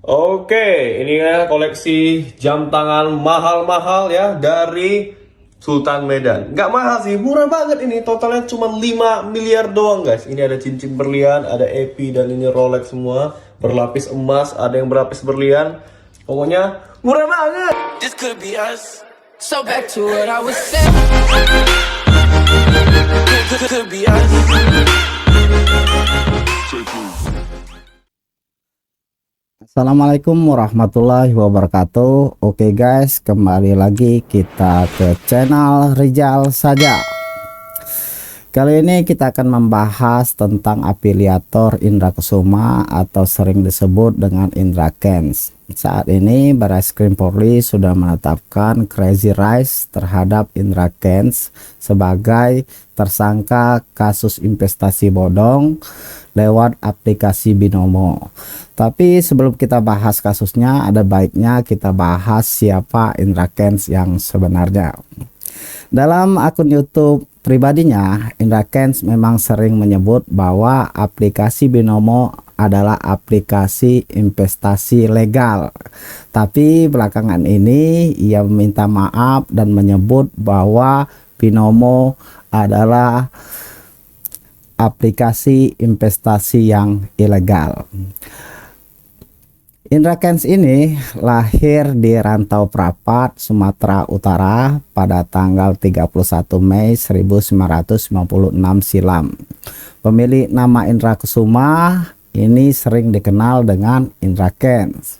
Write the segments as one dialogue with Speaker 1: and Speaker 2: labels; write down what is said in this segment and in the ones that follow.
Speaker 1: Oke, ini ya koleksi jam tangan mahal-mahal ya dari Sultan Medan. Nggak mahal sih, murah banget ini. Totalnya cuma 5 miliar doang guys. Ini ada cincin berlian, ada epi dan ini Rolex semua. Berlapis emas, ada yang berlapis berlian. Pokoknya murah banget.
Speaker 2: This could be us. So back to what I was saying. Could be us.
Speaker 3: Assalamualaikum warahmatullahi wabarakatuh. Oke guys, kembali lagi kita ke channel Rijal Saja. Kali ini kita akan membahas tentang afiliator Indra Kusuma atau sering disebut dengan Indra Kents. Saat ini Barreskrim Polri sudah menetapkan Crazy Rice terhadap Indra Kents sebagai tersangka kasus investasi bodong lewat aplikasi Binomo. Tapi sebelum kita bahas kasusnya, ada baiknya kita bahas siapa Indra Kents yang sebenarnya. Dalam akun YouTube pribadinya, Indra Kents memang sering menyebut bahwa aplikasi Binomo adalah aplikasi investasi legal. Tapi belakangan ini ia meminta maaf dan menyebut bahwa Binomo adalah aplikasi investasi yang ilegal. Indra Kents ini lahir di Rantau Prapat, Sumatera Utara pada tanggal 31 Mei 1996 silam. Pemilik nama Indra Kusuma ini sering dikenal dengan Indra Kents.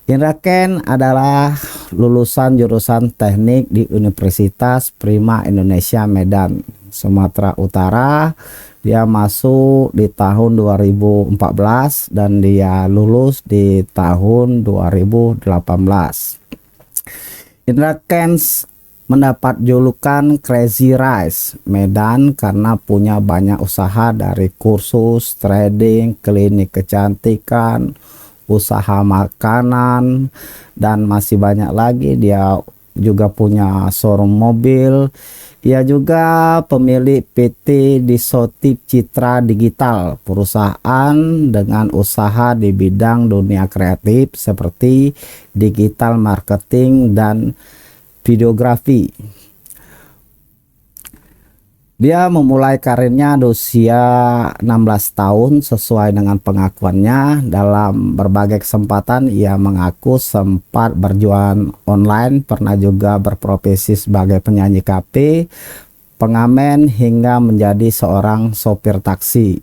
Speaker 3: Indra Kents adalah lulusan jurusan teknik di Universitas Prima Indonesia Medan, Sumatera Utara. Dia masuk di tahun 2014 dan dia lulus di tahun 2018. Indra Kents mendapat julukan Crazy Rice Medan karena punya banyak usaha dari kursus, trading, klinik kecantikan, usaha makanan, dan masih banyak lagi. Dia juga punya showroom mobil. Ia juga pemilik PT Disotip Citra Digital, perusahaan dengan usaha di bidang dunia kreatif seperti digital marketing dan videografi. Dia memulai karirnya di usia 16 tahun sesuai dengan pengakuannya. Dalam berbagai kesempatan ia mengaku sempat berjualan online, pernah juga berprofesi sebagai penyanyi kafe, pengamen, hingga menjadi seorang sopir taksi.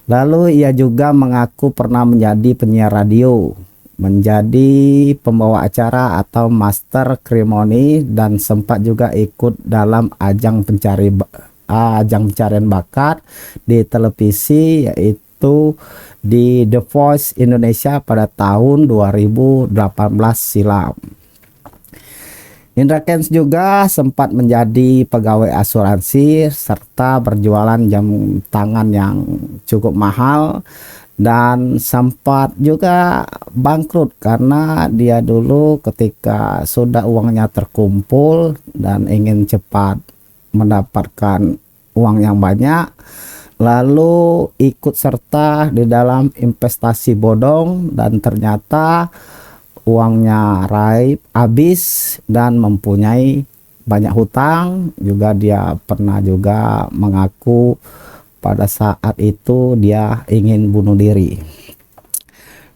Speaker 3: Lalu ia juga mengaku pernah menjadi penyiar radio, menjadi pembawa acara atau master ceremony, dan sempat juga ikut dalam ajang pencarian bakat di televisi, yaitu di The Voice Indonesia pada tahun 2018 silam. Indra Kents juga sempat menjadi pegawai asuransi serta berjualan jam tangan yang cukup mahal, dan sempat juga bangkrut karena dia dulu ketika sudah uangnya terkumpul dan ingin cepat mendapatkan uang yang banyak, lalu ikut serta di dalam investasi bodong dan ternyata uangnya habis dan mempunyai banyak hutang. Juga dia pernah juga mengaku pada saat itu dia ingin bunuh diri.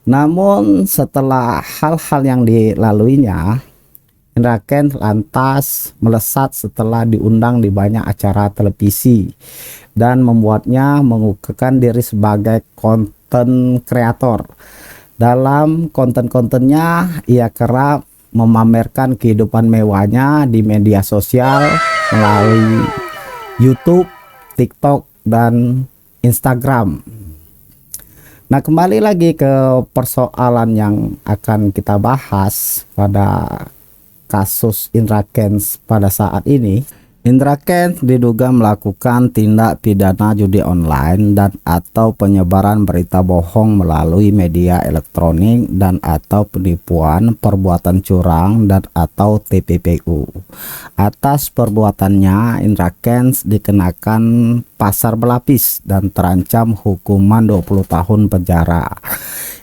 Speaker 3: Namun setelah hal-hal yang dilaluinya, Indra Kents lantas melesat setelah diundang di banyak acara televisi dan membuatnya mengukuhkan diri sebagai konten kreator. Dalam konten-kontennya ia kerap memamerkan kehidupan mewahnya di media sosial melalui YouTube, TikTok, dan Instagram. Nah, kembali lagi ke persoalan yang akan kita bahas pada kasus Indra Kents pada saat ini. Indra Kents diduga melakukan tindak pidana judi online dan atau penyebaran berita bohong melalui media elektronik dan atau penipuan, perbuatan curang dan atau TPPU. Atas perbuatannya, Indra Kents dikenakan pasar berlapis dan terancam hukuman 20 tahun penjara.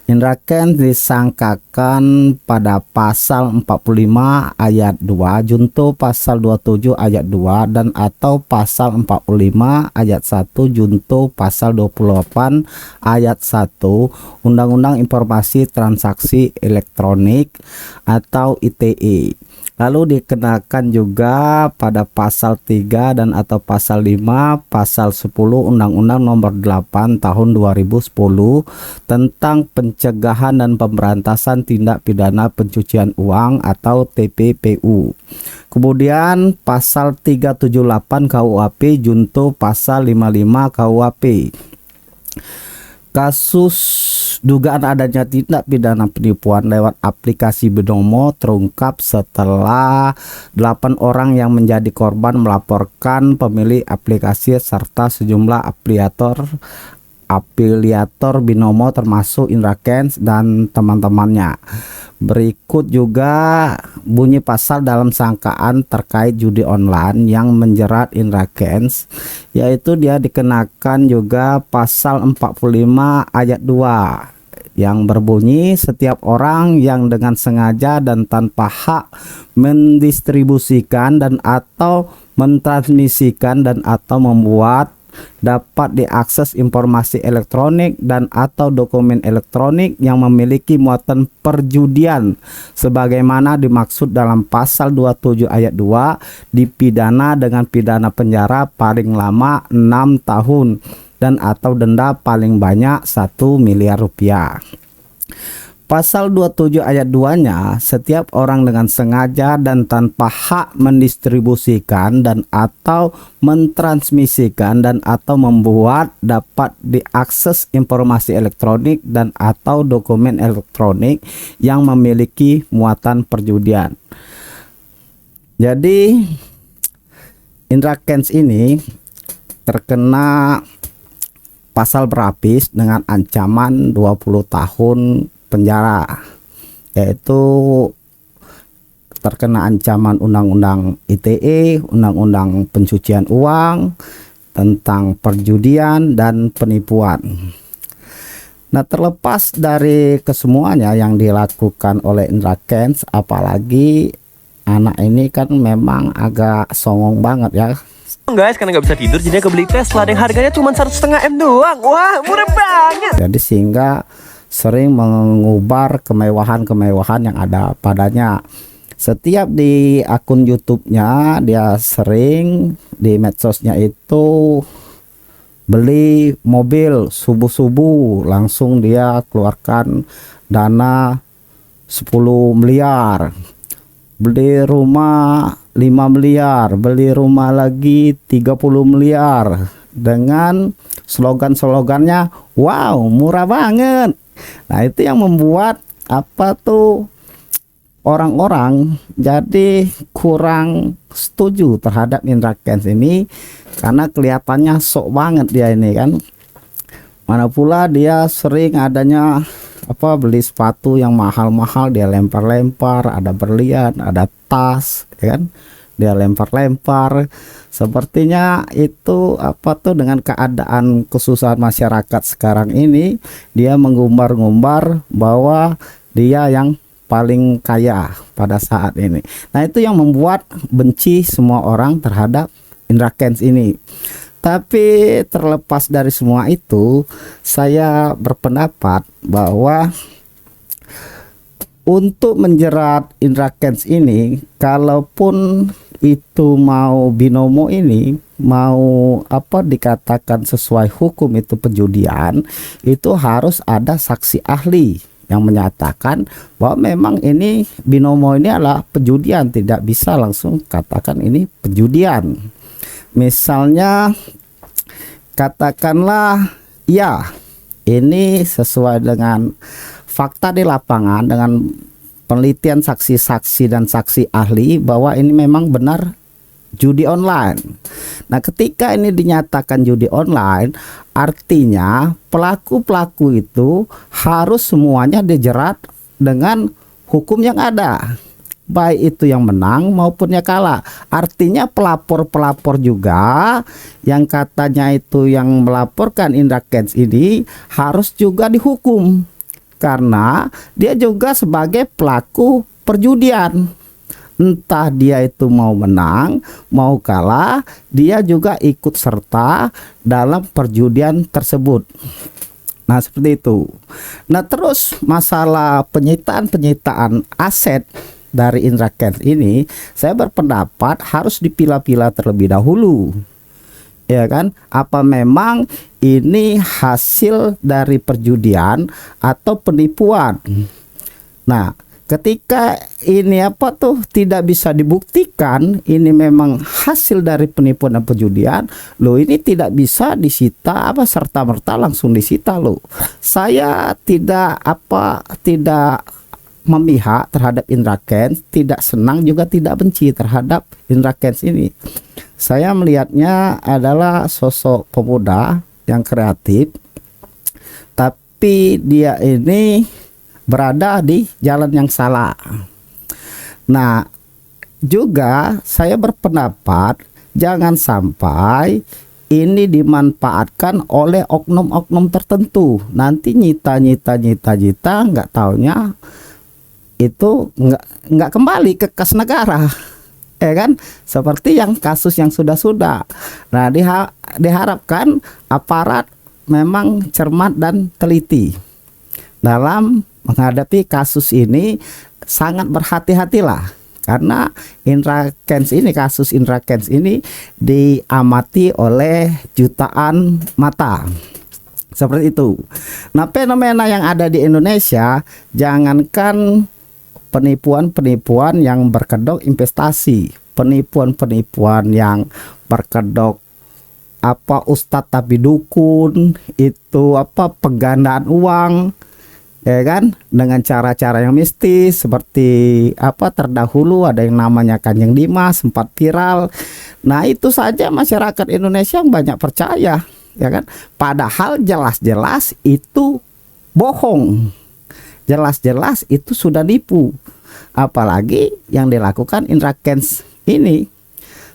Speaker 3: Indra Kents disangkakan pada pasal 45 ayat 2 junto pasal 27 ayat 2 dan atau pasal 45 ayat 1 junto pasal 28 ayat 1 Undang-Undang Informasi Transaksi Elektronik atau ITE. Lalu dikenakan juga pada pasal 3 dan atau pasal 5 pasal 10 Undang-Undang Nomor 8 Tahun 2010 tentang pencegahan dan pemberantasan tindak pidana pencucian uang atau TPPU. Kemudian pasal 378 KUHP junto pasal 55 KUHP. Kasus dugaan adanya tindak pidana penipuan lewat aplikasi binomo terungkap setelah 8 orang yang menjadi korban melaporkan pemilik aplikasi serta sejumlah afiliator binomo termasuk Indra Kents dan teman-temannya. Berikut juga bunyi pasal dalam sangkaan terkait judi online yang menjerat Indra Kents, yaitu dia dikenakan juga pasal 45 ayat 2 yang berbunyi setiap orang yang dengan sengaja dan tanpa hak mendistribusikan dan atau mentransmisikan dan atau membuat dapat diakses informasi elektronik dan atau dokumen elektronik yang memiliki muatan perjudian sebagaimana dimaksud dalam pasal 27 ayat 2 dipidana dengan pidana penjara paling lama 6 tahun dan atau denda paling banyak 1 miliar rupiah. Pasal 27 ayat 2-nya, setiap orang dengan sengaja dan tanpa hak mendistribusikan dan atau mentransmisikan dan atau membuat dapat diakses informasi elektronik dan atau dokumen elektronik yang memiliki muatan perjudian. Jadi Indra Kents ini terkena pasal berlapis dengan ancaman 20 tahun penjara, yaitu terkena ancaman Undang-Undang ITE, Undang-Undang Pencucian Uang tentang perjudian dan penipuan. Nah, terlepas dari kesemuanya yang dilakukan oleh Indra Kents, apalagi anak ini kan memang agak songong banget ya.
Speaker 4: Guys, karena nggak bisa tidur jadi kebeli Tesla yang harganya cuma 1,5 M doang. Wah, murah banget.
Speaker 3: Jadi sehingga sering mengubar kemewahan-kemewahan yang ada padanya. Setiap di akun YouTube-nya dia sering di medsosnya itu beli mobil subuh-subuh, langsung dia keluarkan dana 10 miliar. Beli rumah 5 miliar, beli rumah lagi 30 miliar dengan slogan-slogannya wow, murah banget. Nah, itu yang membuat orang-orang jadi kurang setuju terhadap Indra Kents ini karena kelihatannya sok banget dia ini kan. Mana pula dia sering adanya beli sepatu yang mahal-mahal dia lempar-lempar, ada berlian, ada tas, ya kan? Dia lempar-lempar. Sepertinya itu dengan keadaan kesusahan masyarakat sekarang ini, dia mengumbar-ngumbar bahwa dia yang paling kaya pada saat ini. Nah, itu yang membuat benci semua orang terhadap Indra Kents ini. Tapi terlepas dari semua itu, saya berpendapat bahwa untuk menjerat Indra Kents ini, kalaupun itu mau binomo ini mau dikatakan sesuai hukum itu penjudian, itu harus ada saksi ahli yang menyatakan bahwa memang ini binomo ini adalah penjudian, tidak bisa langsung katakan ini penjudian. Misalnya katakanlah ya ini sesuai dengan fakta di lapangan dengan penelitian saksi-saksi dan saksi ahli bahwa ini memang benar judi online. Nah, ketika ini dinyatakan judi online, artinya pelaku-pelaku itu harus semuanya dijerat dengan hukum yang ada, baik itu yang menang maupun yang kalah. Artinya pelapor-pelapor juga yang katanya itu yang melaporkan Indra Kents ini harus juga dihukum. karena dia juga sebagai pelaku perjudian. Entah dia itu mau menang, mau kalah, dia juga ikut serta dalam perjudian tersebut. Nah, seperti itu. Nah, terus masalah penyitaan aset dari Indra Kents ini, saya berpendapat harus dipilah-pilah terlebih dahulu. Ya kan? Apa memang ini hasil dari perjudian atau penipuan? Nah, ketika ini tidak bisa dibuktikan ini memang hasil dari penipuan dan perjudian, ini tidak bisa disita serta-merta langsung disita Saya tidak memihak terhadap Indra Kents, tidak senang juga tidak benci terhadap Indra Kents ini. Saya melihatnya adalah sosok pemuda yang kreatif, tapi dia ini berada di jalan yang salah. Nah, juga saya berpendapat jangan sampai ini dimanfaatkan oleh oknum-oknum tertentu. Nanti nyita nggak taunya itu nggak kembali ke kas negara. Kan seperti yang kasus yang sudah. Nah, diharapkan aparat memang cermat dan teliti dalam menghadapi kasus ini. Sangat berhati-hatilah karena kasus Indra Kents ini diamati oleh jutaan mata seperti itu. Nah, fenomena yang ada di Indonesia, jangankan penipuan yang berkedok investasi, penipuan yang berkedok ustadz tapi dukun, itu penggandaan uang, ya kan, dengan cara-cara yang mistis seperti terdahulu ada yang namanya Kanjeng Dimas sempat viral. Nah, itu saja masyarakat Indonesia yang banyak percaya, ya kan, padahal jelas-jelas itu bohong, jelas-jelas itu sudah nipu. Apalagi yang dilakukan Indra Kents ini,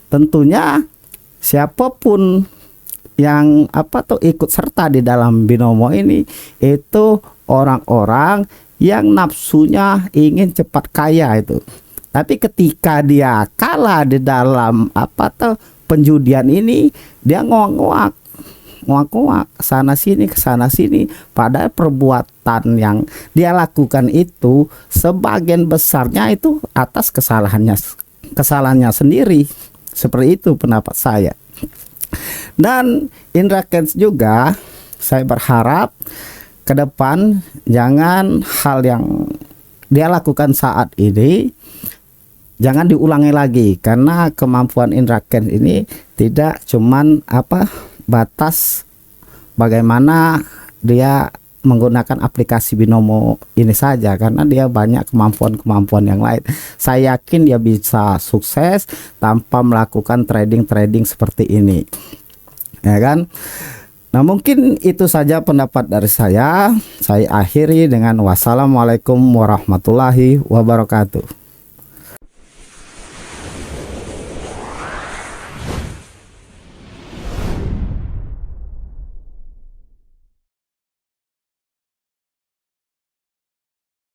Speaker 3: tentunya siapapun yang ikut serta di dalam binomo ini itu orang-orang yang nafsunya ingin cepat kaya itu. Tapi ketika dia kalah di dalam penjudian ini, dia ngoak-ngoak sana sini, padahal perbuatan yang dia lakukan itu sebagian besarnya itu atas kesalahannya sendiri. Seperti itu pendapat saya. Dan Indra Kents juga saya berharap ke depan jangan hal yang dia lakukan saat ini jangan diulangi lagi, karena kemampuan Indra Kents ini tidak cuman batas bagaimana dia menggunakan aplikasi binomo ini saja, karena dia banyak kemampuan yang lain. Saya yakin dia bisa sukses tanpa melakukan trading seperti ini, ya kan. Nah, mungkin itu saja pendapat dari saya. Saya akhiri dengan wassalamualaikum warahmatullahi wabarakatuh.